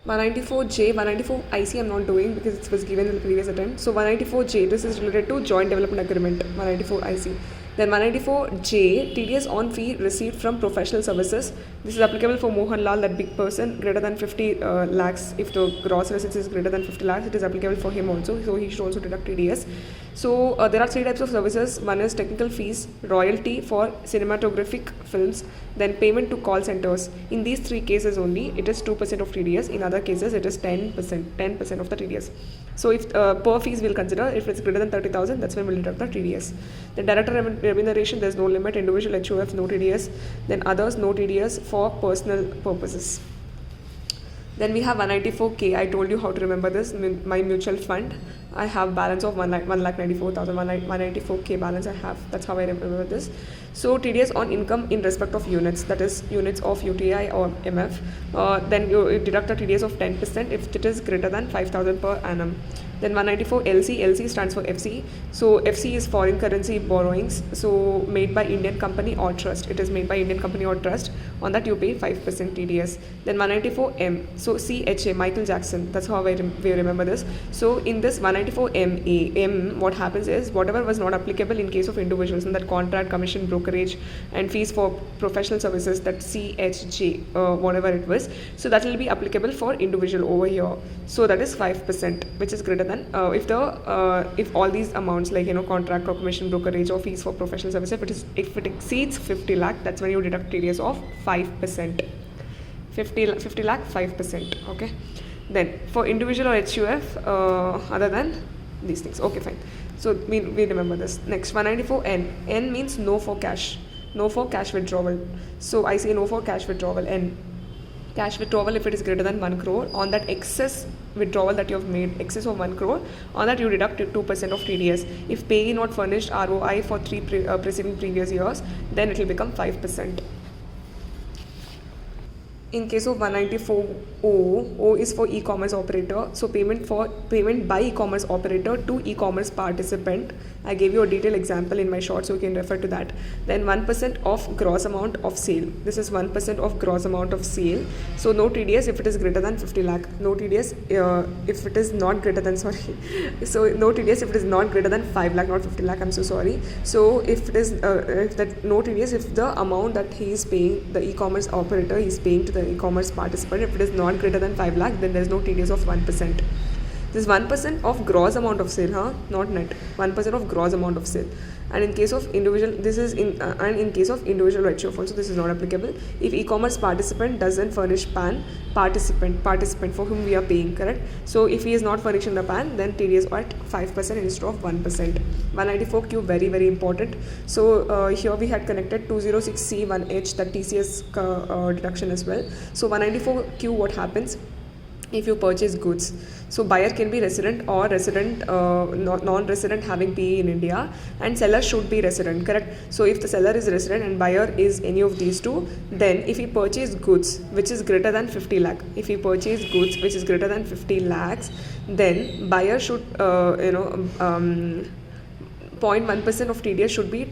194J, 194IC I'm not doing because it was given in the previous attempt. So 194J, this is related to joint development agreement, 194IC. Then 194J, TDS on fee received from professional services. This is applicable for Mohanlal, that big person, greater than 50 lakhs. If the gross receipts is greater than 50 lakhs, it is applicable for him also. So he should also deduct TDS. So there are three types of services. One is technical fees, royalty for cinematographic films, then payment to call centers. In these three cases only, it is 2% of TDS. In other cases, it is 10% of the TDS. So if per fees we'll consider, if it's greater than 30,000, that's when we'll deduct the TDS. The director remuneration, there's no limit. Individual HUF, no TDS. Then others, no TDS for personal purposes. Then we have 194K. I told you how to remember this. My mutual fund, I have balance of 1,94,000. 194K balance I have. That's how I remember this. So TDS on income in respect of units, that is units of UTI or MF. Then you deduct a TDS of 10% if it is greater than 5,000 per annum. Then 194 LC. LC stands for FC. So FC is foreign currency borrowings. So made by Indian company or trust. It is made by Indian company or trust. On that you pay 5% TDS. Then 194 M. So CHA, Michael Jackson. That's how we remember this. So in this 194 M, what happens is whatever was not applicable in case of individuals, in that contract, commission, brokerage, and fees for professional services, that CHJ, whatever it was. So that will be applicable for individual over here. So that is 5%, which is greater than if all these amounts, like contract or commission, brokerage, or fees for professional services, if it exceeds 50 lakh, that's when you deduct TDS of 5%. 50 lakh, 5%. Okay. Then for individual or HUF, other than these things. Okay, fine. So we remember this. Next, 194N. N means no for cash. No for cash withdrawal. So I say no for cash withdrawal. N. Cash withdrawal if it is greater than 1 crore. On that excess withdrawal that you have made, excess of 1 crore, on that you deduct 2% of TDS. If payee not furnished ROI for 3 preceding previous years, then it will become 5%. In case of 194O, O is for e-commerce operator. So payment by e-commerce operator to e-commerce participant. I gave you a detailed example in my short, so you can refer to that. Then 1% of gross amount of sale. This is 1% of gross amount of sale. So no TDS if it is greater than 50 lakh. No TDS if it is not greater than, sorry. So no TDS if it is not greater than 5 lakh, not 50 lakh. I'm so sorry. So if it is if that no TDS if the amount that he is paying, the e-commerce operator is paying to the e-commerce participant, if it is not greater than 5 lakh, then there is no TDS of 1%. This 1% of gross amount of sale, not net. 1% of gross amount of sale. And in case of individual, this is and in case of individual HUF also, this is not applicable. If e-commerce participant doesn't furnish PAN, participant for whom we are paying, correct? So if he is not furnishing the PAN, then TDS at 5% instead of 1%. 194Q, very very important. So here we had connected 206C1H, that TCS deduction as well. So 194Q, what happens if you purchase goods? So buyer can be resident or resident, non-resident having PE in India, and seller should be resident, correct? So if the seller is resident and buyer is any of these two, then if he purchase goods which is greater than 50 lakh, if he purchase goods which is greater than 50 lakhs, then buyer should 0.1% of TDS should be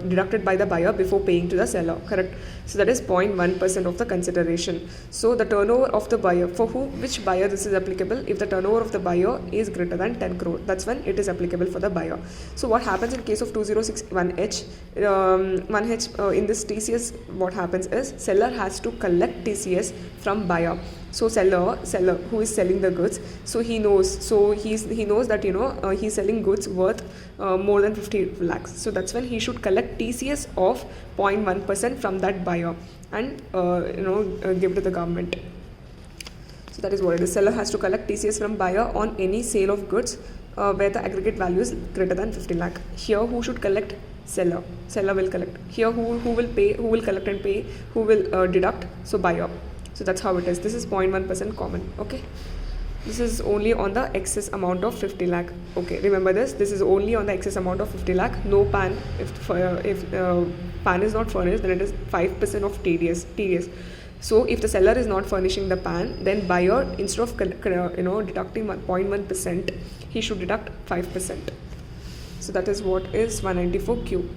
deducted by the buyer before paying to the seller, correct? So that is 0.1% of the consideration. So the turnover of the buyer, for which buyer this is applicable? If the turnover of the buyer is greater than 10 crore, that's when it is applicable for the buyer. So what happens in case of 2061H? 1H in this TCS, what happens is seller has to collect TCS from buyer. So seller who is selling the goods, so he knows that he's selling goods worth more than 50 lakhs. So that's when he should collect TCS of 0.1% from that buyer and give to the government. So that is what it is. Seller has to collect TCS from buyer on any sale of goods where the aggregate value is greater than 50 lakh. Here who should collect? Seller will collect. Here who will pay, who will collect and pay, who will deduct? So buyer. So that's how it is. This is 0.1% common. Okay. This is only on the excess amount of 50 lakh. Okay, remember this. This is only on the excess amount of 50 lakh. No PAN. If PAN is not furnished, then it is 5% of TDS. So if the seller is not furnishing the PAN, then buyer, instead of deducting 0.1%, he should deduct 5%. So that is what is 194Q.